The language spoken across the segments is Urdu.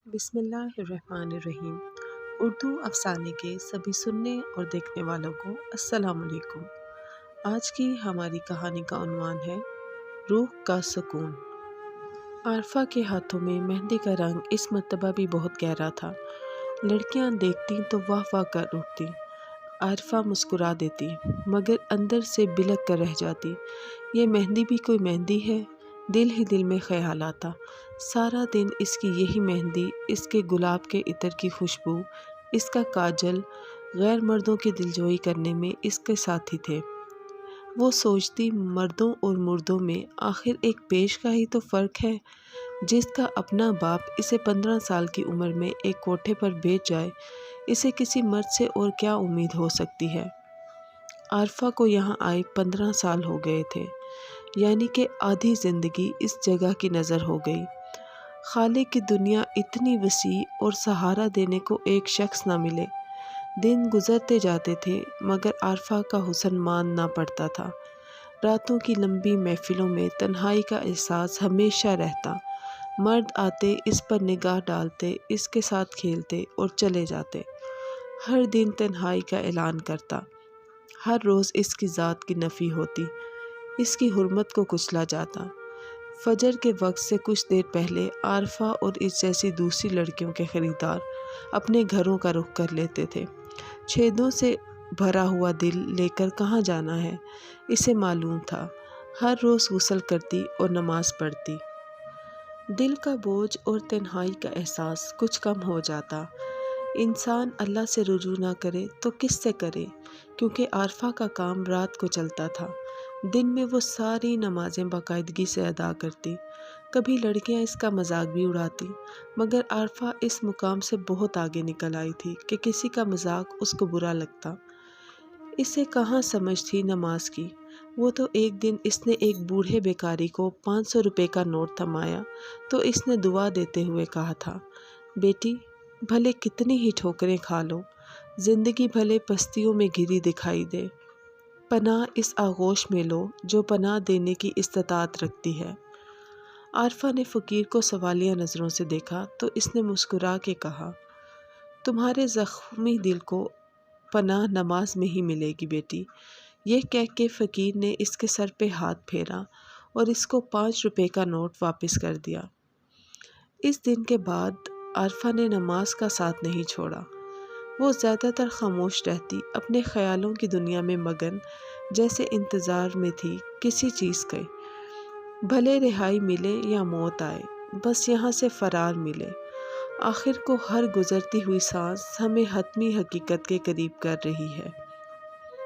بسم اللہ الرحمن الرحیم۔ اردو افسانے کے سبھی سننے اور دیکھنے والوں کو السلام علیکم۔ آج کی ہماری کہانی کا عنوان ہے روح کا سکون۔ عارفہ کے ہاتھوں میں مہندی کا رنگ اس مرتبہ بھی بہت گہرا تھا۔ لڑکیاں دیکھتی تو واہ واہ کر اٹھتی۔ عارفہ مسکرا دیتی مگر اندر سے بلک کر رہ جاتی۔ یہ مہندی بھی کوئی مہندی ہے؟ دل ہی دل میں خیال آتا۔ سارا دن اس کی یہی مہندی، اس کے گلاب کے عطر کی خوشبو، اس کا کاجل غیر مردوں کی دلجوئی کرنے میں اس کے ساتھی تھے۔ وہ سوچتی مردوں اور مردوں میں آخر ایک پیش کا ہی تو فرق ہے۔ جس کا اپنا باپ اسے 15 سال کی عمر میں ایک کوٹھے پر بیچ جائے، اسے کسی مرد سے اور کیا امید ہو سکتی ہے؟ عارفہ کو یہاں آئے 15 سال ہو گئے تھے، یعنی کہ آدھی زندگی اس جگہ کی نظر ہو گئی۔ خالق کی دنیا اتنی وسیع اور سہارا دینے کو ایک شخص نہ ملے۔ دن گزرتے جاتے تھے مگر عارفہ کا حسن مان نہ پڑتا تھا۔ راتوں کی لمبی محفلوں میں تنہائی کا احساس ہمیشہ رہتا۔ مرد آتے، اس پر نگاہ ڈالتے، اس کے ساتھ کھیلتے اور چلے جاتے۔ ہر دن تنہائی کا اعلان کرتا۔ ہر روز اس کی ذات کی نفی ہوتی، اس کی حرمت کو کچلا جاتا۔ فجر کے وقت سے کچھ دیر پہلے عارفہ اور اس جیسی دوسری لڑکیوں کے خریدار اپنے گھروں کا رخ کر لیتے تھے۔ چھیدوں سے بھرا ہوا دل لے کر کہاں جانا ہے، اسے معلوم تھا۔ ہر روز غسل کرتی اور نماز پڑھتی۔ دل کا بوجھ اور تنہائی کا احساس کچھ کم ہو جاتا۔ انسان اللہ سے رجوع نہ کرے تو کس سے کرے، کیونکہ عارفہ کا کام رات کو چلتا تھا۔ دن میں وہ ساری نمازیں باقاعدگی سے ادا کرتی۔ کبھی لڑکیاں اس کا مذاق بھی اڑاتی، مگر عارفہ اس مقام سے بہت آگے نکل آئی تھی کہ کسی کا مذاق اس کو برا لگتا۔ اسے کہاں سمجھ تھی نماز کی۔ وہ تو ایک دن اس نے ایک بوڑھے بیکاری کو 500 روپے کا نوٹ تھمایا تو اس نے دعا دیتے ہوئے کہا تھا، بیٹی بھلے کتنی ہی ٹھوکریں کھا لو، زندگی بھلے پستیوں میں گھری دکھائی دے، پناہ اس آغوش میں لو جو پناہ دینے کی استطاعت رکھتی ہے۔ عارفہ نے فقیر کو سوالیہ نظروں سے دیکھا تو اس نے مسکرا کے کہا، تمہارے زخمی دل کو پناہ نماز میں ہی ملے گی بیٹی۔ یہ کہہ کے فقیر نے اس کے سر پہ ہاتھ پھیرا اور اس کو 5 روپے کا نوٹ واپس کر دیا۔ اس دن کے بعد عارفہ نے نماز کا ساتھ نہیں چھوڑا۔ وہ زیادہ تر خاموش رہتی، اپنے خیالوں کی دنیا میں مگن، جیسے انتظار میں تھی کسی چیز کے۔ بھلے رہائی ملے یا موت آئے، بس یہاں سے فرار ملے۔ آخر کو ہر گزرتی ہوئی سانس ہمیں حتمی حقیقت کے قریب کر رہی ہے۔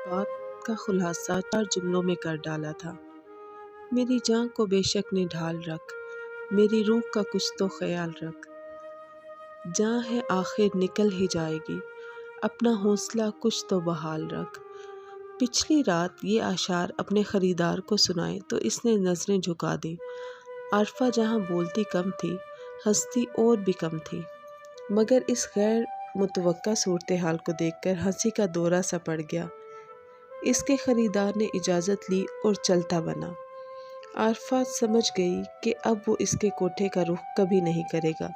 بات کا خلاصہ 4 جملوں میں کر ڈالا تھا۔ میری جان کو بے شک نے ڈھال رکھ، میری روح کا کچھ تو خیال رکھ۔ جاں ہے آخر نکل ہی جائے گی، اپنا حوصلہ کچھ تو بحال رکھ۔ پچھلی رات یہ اشعار اپنے خریدار کو سنائے تو اس نے نظریں جھکا دیں۔ عارفہ جہاں بولتی کم تھی، ہنستی اور بھی کم تھی، مگر اس غیر متوقع صورتحال کو دیکھ کر ہنسی کا دورہ سا پڑ گیا۔ اس کے خریدار نے اجازت لی اور چلتا بنا۔ عارفہ سمجھ گئی کہ اب وہ اس کے کوٹھے کا رخ کبھی نہیں کرے گا۔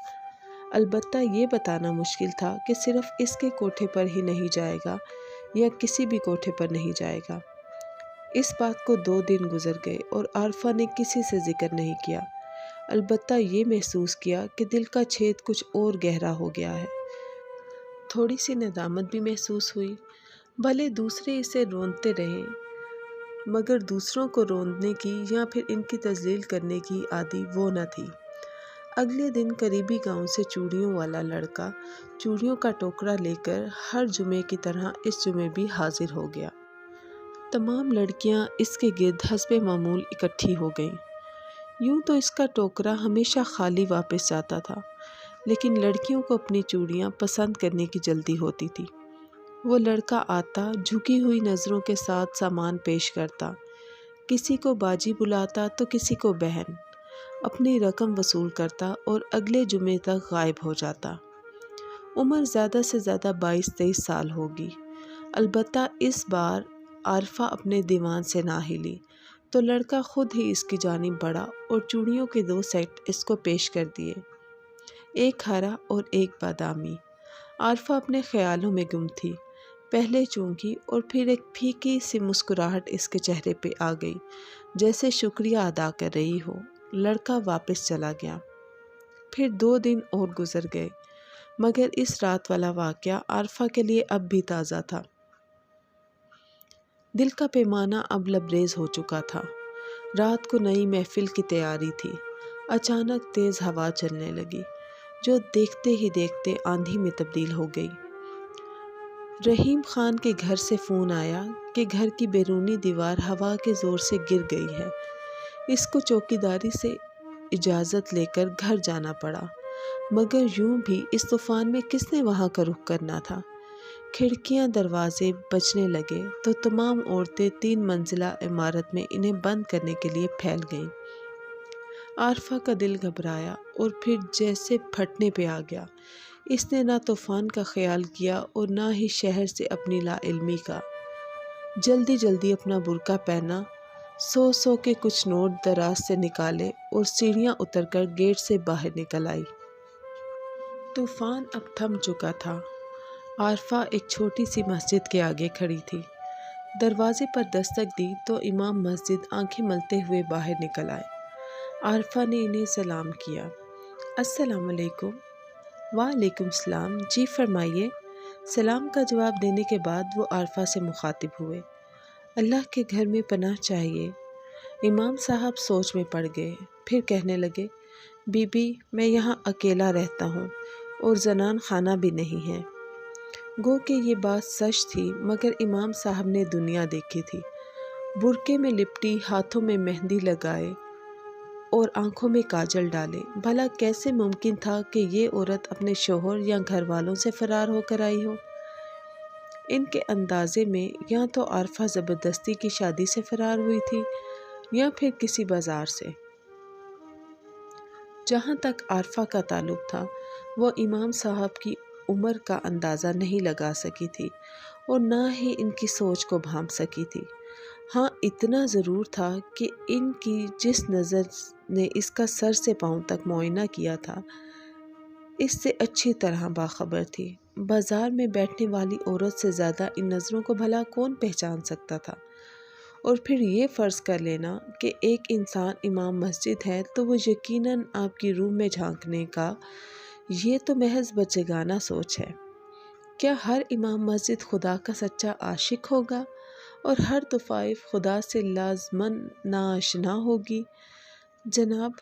البتہ یہ بتانا مشکل تھا کہ صرف اس کے کوٹھے پر ہی نہیں جائے گا یا کسی بھی کوٹھے پر نہیں جائے گا۔ اس بات کو 2 دن گزر گئے اور عارفہ نے کسی سے ذکر نہیں کیا، البتہ یہ محسوس کیا کہ دل کا چھید کچھ اور گہرا ہو گیا ہے۔ تھوڑی سی ندامت بھی محسوس ہوئی، بھلے دوسرے اسے روندتے رہیں مگر دوسروں کو روندنے کی یا پھر ان کی تذلیل کرنے کی عادی وہ نہ تھی۔ اگلے دن قریبی گاؤں سے چوڑیوں والا لڑکا چوڑیوں کا ٹوکرا لے کر ہر جمعے کی طرح اس جمعے بھی حاضر ہو گیا۔ تمام لڑکیاں اس کے گرد حسب معمول اکٹھی ہو گئیں۔ یوں تو اس کا ٹوکرا ہمیشہ خالی واپس جاتا تھا، لیکن لڑکیوں کو اپنی چوڑیاں پسند کرنے کی جلدی ہوتی تھی۔ وہ لڑکا آتا، جھکی ہوئی نظروں کے ساتھ سامان پیش کرتا، کسی کو باجی بلاتا تو کسی کو بہن، اپنی رقم وصول کرتا اور اگلے جمعے تک غائب ہو جاتا۔ عمر زیادہ سے زیادہ 22-23 سال ہوگی۔ البتہ اس بار عارفہ اپنے دیوان سے نہ ہلی تو لڑکا خود ہی اس کی جانب بڑھا اور چوڑیوں کے 2 سیٹ اس کو پیش کر دیے۔ ایک ہرا اور ایک بادامی۔ عارفہ اپنے خیالوں میں گم تھی۔ پہلے چونکی اور پھر ایک پھیکی سی مسکراہٹ اس کے چہرے پہ آ گئی، جیسے شکریہ ادا کر رہی ہو۔ لڑکا واپس چلا گیا۔ پھر 2 دن اور گزر گئے، مگر اس رات والا واقعہ عارفہ کے لیے اب بھی تازہ تھا۔ دل کا پیمانہ اب لبریز ہو چکا تھا۔ رات کو نئی محفل کی تیاری تھی۔ اچانک تیز ہوا چلنے لگی، جو دیکھتے ہی دیکھتے آندھی میں تبدیل ہو گئی۔ رحیم خان کے گھر سے فون آیا کہ گھر کی بیرونی دیوار ہوا کے زور سے گر گئی ہے۔ اس کو چوکیداری سے اجازت لے کر گھر جانا پڑا، مگر یوں بھی اس طوفان میں کس نے وہاں کا رخ کرنا تھا؟ کھڑکیاں دروازے بجنے لگے تو تمام عورتیں 3 منزلہ عمارت میں انہیں بند کرنے کے لیے پھیل گئیں۔ عارفہ کا دل گھبرایا اور پھر جیسے پھٹنے پہ آ گیا۔ اس نے نہ طوفان کا خیال کیا اور نہ ہی شہر سے اپنی لا علمی کا۔ جلدی جلدی اپنا برقع پہنا، 100 کے کچھ نوٹ دراز سے نکالے اور سیڑھیاں اتر کر گیٹ سے باہر نکل آئی۔ طوفان اب تھم چکا تھا۔ عارفہ ایک چھوٹی سی مسجد کے آگے کھڑی تھی۔ دروازے پر دستک دی تو امام مسجد آنکھیں ملتے ہوئے باہر نکل آئے۔ عارفہ نے انہیں سلام کیا۔ السلام علیکم۔ وعلیکم السلام، جی فرمائیے۔ سلام کا جواب دینے کے بعد وہ عارفہ سے مخاطب ہوئے۔ اللہ کے گھر میں پناہ چاہیے۔ امام صاحب سوچ میں پڑ گئے، پھر کہنے لگے، بی بی میں یہاں اکیلا رہتا ہوں اور زنان خانہ بھی نہیں ہے۔ گو کہ یہ بات سچ تھی، مگر امام صاحب نے دنیا دیکھی تھی۔ برقعے میں لپٹی، ہاتھوں میں مہندی لگائے اور آنکھوں میں کاجل ڈالے، بھلا کیسے ممکن تھا کہ یہ عورت اپنے شوہر یا گھر والوں سے فرار ہو کر آئی ہو؟ ان کے اندازے میں یا تو عارفہ زبردستی کی شادی سے فرار ہوئی تھی یا پھر کسی بازار سے۔ جہاں تک عارفہ کا تعلق تھا، وہ امام صاحب کی عمر کا اندازہ نہیں لگا سکی تھی اور نہ ہی ان کی سوچ کو بھانپ سکی تھی۔ ہاں اتنا ضرور تھا کہ ان کی جس نظر نے اس کا سر سے پاؤں تک معائنہ کیا تھا، اس سے اچھی طرح باخبر تھی۔ بازار میں بیٹھنے والی عورت سے زیادہ ان نظروں کو بھلا کون پہچان سکتا تھا؟ اور پھر یہ فرض کر لینا کہ ایک انسان امام مسجد ہے تو وہ یقیناً آپ کی روح میں جھانکنے کا، یہ تو محض بچگانہ سوچ ہے۔ کیا ہر امام مسجد خدا کا سچا عاشق ہوگا اور ہر طوائف خدا سے لازماً ناآشنا ہوگی؟ جناب،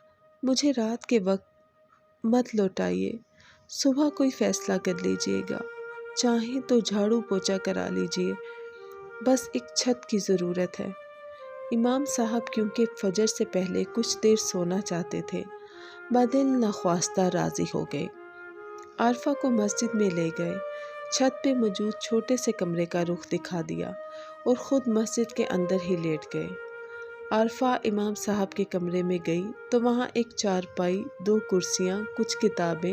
مجھے رات کے وقت مت لوٹائیے، صبح کوئی فیصلہ کر لیجئے گا، چاہیں تو جھاڑو پوچھا کرا لیجئے، بس ایک چھت کی ضرورت ہے۔ امام صاحب کیونکہ فجر سے پہلے کچھ دیر سونا چاہتے تھے، بدل نخواستہ راضی ہو گئے۔ عارفہ کو مسجد میں لے گئے، چھت پہ موجود چھوٹے سے کمرے کا رخ دکھا دیا اور خود مسجد کے اندر ہی لیٹ گئے۔ عارفہ امام صاحب کے کمرے میں گئی تو وہاں ایک چارپائی، 2 کرسیاں، کچھ کتابیں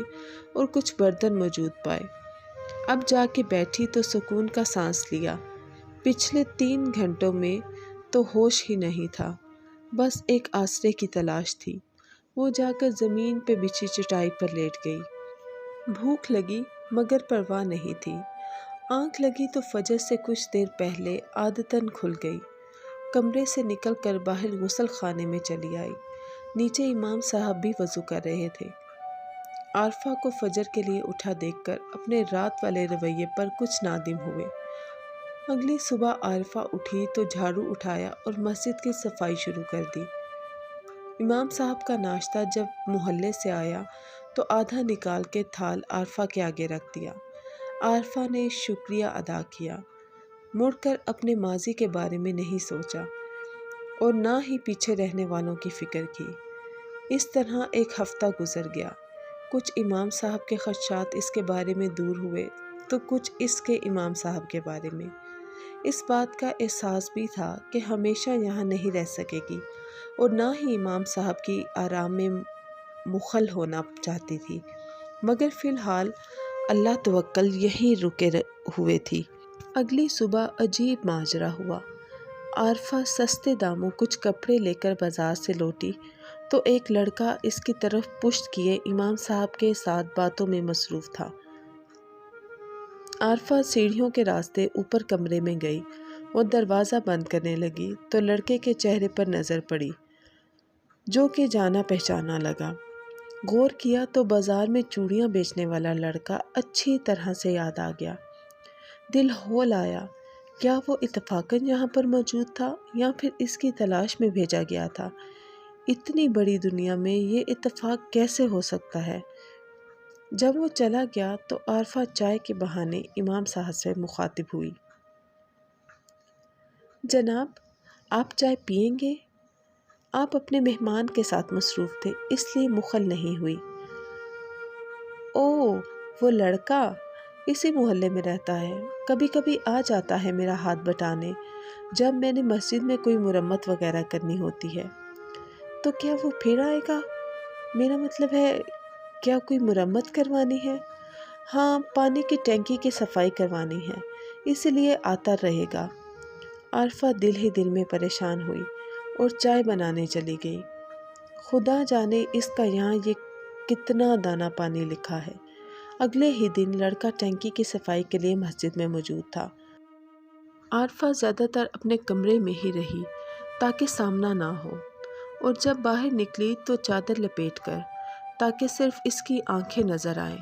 اور کچھ برتن موجود پائے۔ اب جا کے بیٹھی تو سکون کا سانس لیا۔ پچھلے 3 گھنٹوں میں تو ہوش ہی نہیں تھا، بس ایک آسرے کی تلاش تھی۔ وہ جا کر زمین پہ بچھی چٹائی پر لیٹ گئی۔ بھوک لگی مگر پرواہ نہیں تھی۔ آنکھ لگی تو فجر سے کچھ دیر پہلے عادتاً کھل گئی۔ کمرے سے نکل کر باہر غسل خانے میں چلی آئی۔ نیچے امام صاحب بھی وضو کر رہے تھے۔ عارفہ کو فجر کے لیے اٹھا دیکھ کر اپنے رات والے رویے پر کچھ نادم ہوئے۔ اگلی صبح عارفہ اٹھی تو جھاڑو اٹھایا اور مسجد کی صفائی شروع کر دی۔ امام صاحب کا ناشتہ جب محلے سے آیا تو آدھا نکال کے تھال عارفہ کے آگے رکھ دیا۔ عارفہ نے شکریہ ادا کیا، مڑ کر اپنے ماضی کے بارے میں نہیں سوچا اور نہ ہی پیچھے رہنے والوں کی فکر کی۔ اس طرح ایک ہفتہ گزر گیا۔ کچھ امام صاحب کے خدشات اس کے بارے میں دور ہوئے تو کچھ اس کے امام صاحب کے بارے میں۔ اس بات کا احساس بھی تھا کہ ہمیشہ یہاں نہیں رہ سکے گی اور نہ ہی امام صاحب کی آرام میں مخل ہونا چاہتی تھی، مگر فی الحال اللہ توکل یہیں رکے ہوئے تھی۔ اگلی صبح عجیب ماجرا ہوا۔ عارفہ سستے داموں کچھ کپڑے لے کر بازار سے لوٹی تو ایک لڑکا اس کی طرف پشت کیے امام صاحب کے ساتھ باتوں میں مصروف تھا۔ عارفہ سیڑھیوں کے راستے اوپر کمرے میں گئی اور دروازہ بند کرنے لگی تو لڑکے کے چہرے پر نظر پڑی جو کہ جانا پہچانا لگا۔ غور کیا تو بازار میں چوڑیاں بیچنے والا لڑکا اچھی طرح سے یاد آ گیا۔ دل ہول آیا، کیا وہ اتفاقاً یہاں پر موجود تھا یا پھر اس کی تلاش میں بھیجا گیا تھا؟ اتنی بڑی دنیا میں یہ اتفاق کیسے ہو سکتا ہے؟ جب وہ چلا گیا تو عارفہ چائے کے بہانے امام صاحب سے مخاطب ہوئی۔ جناب، آپ چائے پئیں گے؟ آپ اپنے مہمان کے ساتھ مصروف تھے اس لیے مخل نہیں ہوئی۔ اوہ، وہ لڑکا اسی محلے میں رہتا ہے، کبھی کبھی آ جاتا ہے میرا ہاتھ بٹانے جب میں نے مسجد میں کوئی مرمت وغیرہ کرنی ہوتی ہے۔ تو کیا وہ پھر آئے گا؟ میرا مطلب ہے، کیا کوئی مرمت کروانی ہے؟ ہاں، پانی کی ٹینکی کی صفائی کروانی ہے، اسی لیے آتا رہے گا۔ عارفہ دل ہی دل میں پریشان ہوئی اور چائے بنانے چلی گئی۔ خدا جانے اس کا یہاں یہ کتنا دانہ پانی لکھا ہے۔ اگلے ہی دن لڑکا ٹینکی کی صفائی کے لیے مسجد میں موجود تھا۔ عارفہ زیادہ تر اپنے کمرے میں ہی رہی تاکہ سامنا نہ ہو، اور جب باہر نکلی تو چادر لپیٹ کر تاکہ صرف اس کی آنکھیں نظر آئیں۔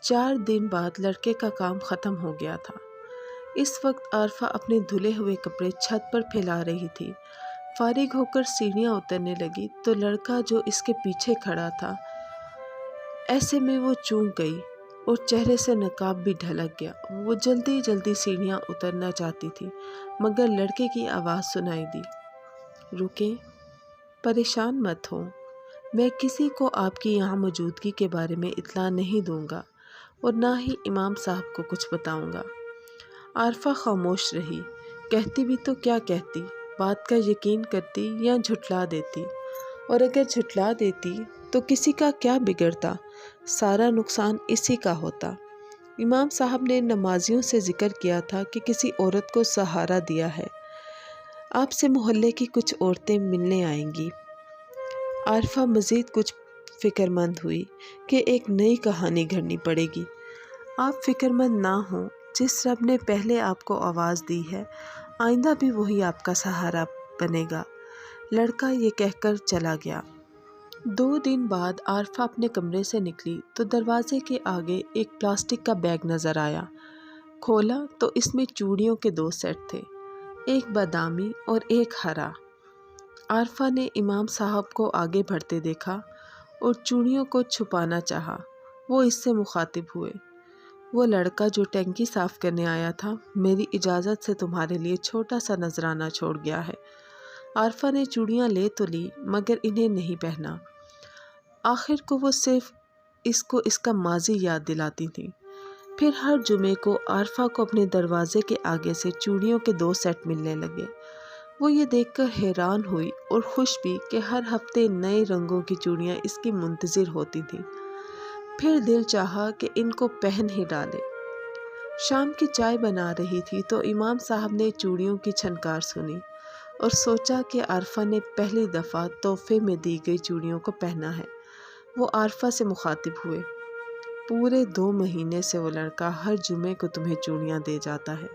4 دن بعد لڑکے کا کام ختم ہو گیا تھا۔ اس وقت عارفہ اپنے دھلے ہوئے کپڑے چھت پر پھیلا رہی تھی۔ فارغ ہو کر سیڑھیاں اترنے لگی تو لڑکا جو اس کے پیچھے کھڑا تھا، ایسے میں وہ چونک گئی اور چہرے سے نقاب بھی ڈھلک گیا۔ وہ جلدی جلدی سیڑھیاں اترنا چاہتی تھی مگر لڑکے کی آواز سنائی دی، رکیں، پریشان مت ہو، میں کسی کو آپ کی یہاں موجودگی کے بارے میں اطلاع نہیں دوں گا اور نہ ہی امام صاحب کو کچھ بتاؤں گا۔ عارفہ خاموش رہی۔ کہتی بھی تو کیا کہتی؟ بات کا یقین کرتی یا جھٹلا دیتی؟ اور اگر جھٹلا دیتی تو کسی کا کیا بگڑتا؟ سارا نقصان اسی کا ہوتا۔ امام صاحب نے نمازیوں سے ذکر کیا تھا کہ کسی عورت کو سہارا دیا ہے، آپ سے محلے کی کچھ عورتیں ملنے آئیں گی۔ عارفہ مزید کچھ فکر مند ہوئی کہ ایک نئی کہانی گھڑنی پڑے گی۔ آپ فکر مند نہ ہوں، جس رب نے پہلے آپ کو آواز دی ہے آئندہ بھی وہی آپ کا سہارا بنے گا۔ لڑکا یہ کہہ کر چلا گیا۔ 2 دن بعد عارفہ اپنے کمرے سے نکلی تو دروازے کے آگے ایک پلاسٹک کا بیگ نظر آیا۔ کھولا تو اس میں چوڑیوں کے 2 سیٹ تھے، ایک بادامی اور ایک ہرا۔ عارفہ نے امام صاحب کو آگے بڑھتے دیکھا اور چوڑیوں کو چھپانا چاہا۔ وہ اس سے مخاطب ہوئے، وہ لڑکا جو ٹینکی صاف کرنے آیا تھا میری اجازت سے تمہارے لیے چھوٹا سا نذرانہ چھوڑ گیا ہے۔ عارفہ نے چوڑیاں لے تو لی مگر انہیں نہیں پہنا۔ آخر کو وہ صرف اس کو اس کا ماضی یاد دلاتی تھی۔ پھر ہر جمعے کو عارفہ کو اپنے دروازے کے آگے سے چوڑیوں کے 2 سیٹ ملنے لگے۔ وہ یہ دیکھ کر حیران ہوئی اور خوش بھی کہ ہر ہفتے نئے رنگوں کی چوڑیاں اس کی منتظر ہوتی تھیں۔ پھر دل چاہا کہ ان کو پہن ہی ڈالے۔ شام کی چائے بنا رہی تھی تو امام صاحب نے چوڑیوں کی چھنکار سنی اور سوچا کہ عارفہ نے پہلی دفعہ تحفے میں دی گئی چوڑیوں کو پہنا ہے۔ وہ عارفہ سے مخاطب ہوئے، پورے 2 مہینے سے وہ لڑکا ہر جمعے کو تمہیں چوڑیاں دے جاتا ہے،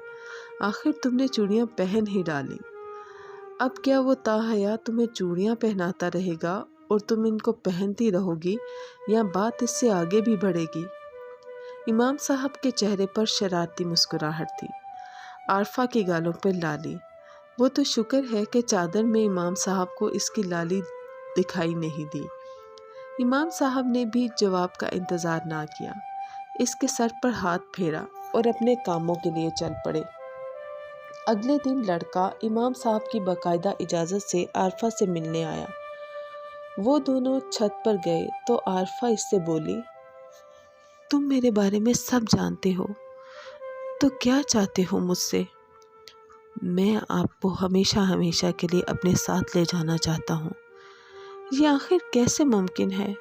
آخر تم نے چوڑیاں پہن ہی ڈالی۔ اب کیا وہ تا حیات تمہیں چوڑیاں پہناتا رہے گا اور تم ان کو پہنتی رہو گی یا بات اس سے آگے بھی بڑھے گی؟ امام صاحب کے چہرے پر شرارتی مسکراہٹ تھی، عارفہ کی گالوں پر لالی۔ وہ تو شکر ہے کہ چادر میں امام صاحب کو اس کی لالی دکھائی نہیں دی۔ امام صاحب نے بھی جواب کا انتظار نہ کیا، اس کے سر پر ہاتھ پھیرا اور اپنے کاموں کے لیے چل پڑے۔ اگلے دن لڑکا امام صاحب کی باقاعدہ اجازت سے عارفہ سے ملنے آیا۔ وہ دونوں چھت پر گئے تو عارفہ اس سے بولی، تم میرے بارے میں سب جانتے ہو تو کیا چاہتے ہو مجھ سے؟ میں آپ کو ہمیشہ ہمیشہ کے لیے اپنے ساتھ لے جانا چاہتا ہوں۔ یہ آخر کیسے ممکن ہے؟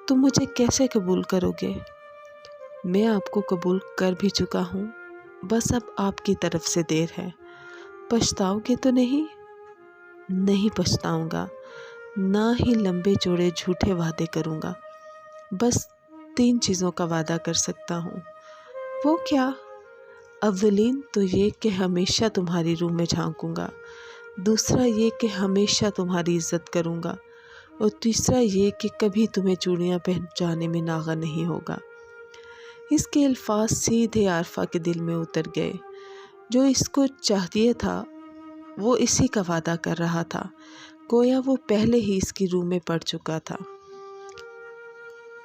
تم مجھے کیسے قبول کرو گے؟ میں آپ کو قبول کر بھی چکا ہوں، بس اب آپ کی طرف سے دیر ہے۔ پچھتاؤ گے تو نہیں؟ نہیں پچھتاؤں گا، نہ ہی لمبے چوڑے جھوٹے وعدے کروں گا۔ بس 3 چیزوں کا وعدہ کر سکتا ہوں۔ وہ کیا؟ اولین تو یہ کہ ہمیشہ تمہاری روح میں جھانکوں گا، دوسرا یہ کہ ہمیشہ تمہاری عزت کروں گا، اور تیسرا یہ کہ کبھی تمہیں چوڑیاں پہنچانے میں ناغہ نہیں ہوگا۔ اس کے الفاظ سیدھے عارفہ کے دل میں اتر گئے۔ جو اس کو چاہیے تھا وہ اسی کا وعدہ کر رہا تھا، گویا وہ پہلے ہی اس کی روح میں پڑ چکا تھا۔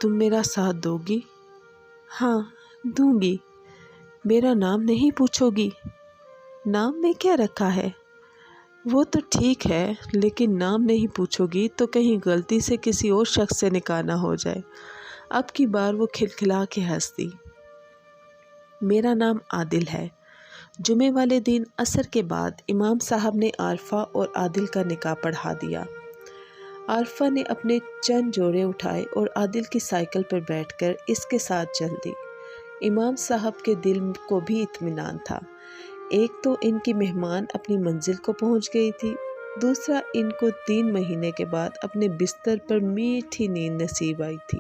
تم میرا ساتھ دو گی؟ ہاں، دوں گی۔ میرا نام نہیں پوچھو گی؟ نام میں کیا رکھا ہے؟ وہ تو ٹھیک ہے، لیکن نام نہیں پوچھو گی تو کہیں غلطی سے کسی اور شخص سے نکاح نہ ہو جائے۔ اب کی بار وہ کھلکھلا کے ہنس دی۔ میرا نام عادل ہے۔ جمعے والے دن عصر کے بعد امام صاحب نے عارفہ اور عادل کا نکاح پڑھا دیا۔ عارفہ نے اپنے چند جوڑے اٹھائے اور عادل کی سائیکل پر بیٹھ کر اس کے ساتھ چل دی۔ امام صاحب کے دل کو بھی اطمینان تھا۔ ایک تو ان کی مہمان اپنی منزل کو پہنچ گئی تھی، دوسرا ان کو 3 مہینے کے بعد اپنے بستر پر میٹھی نیند نصیب آئی تھی۔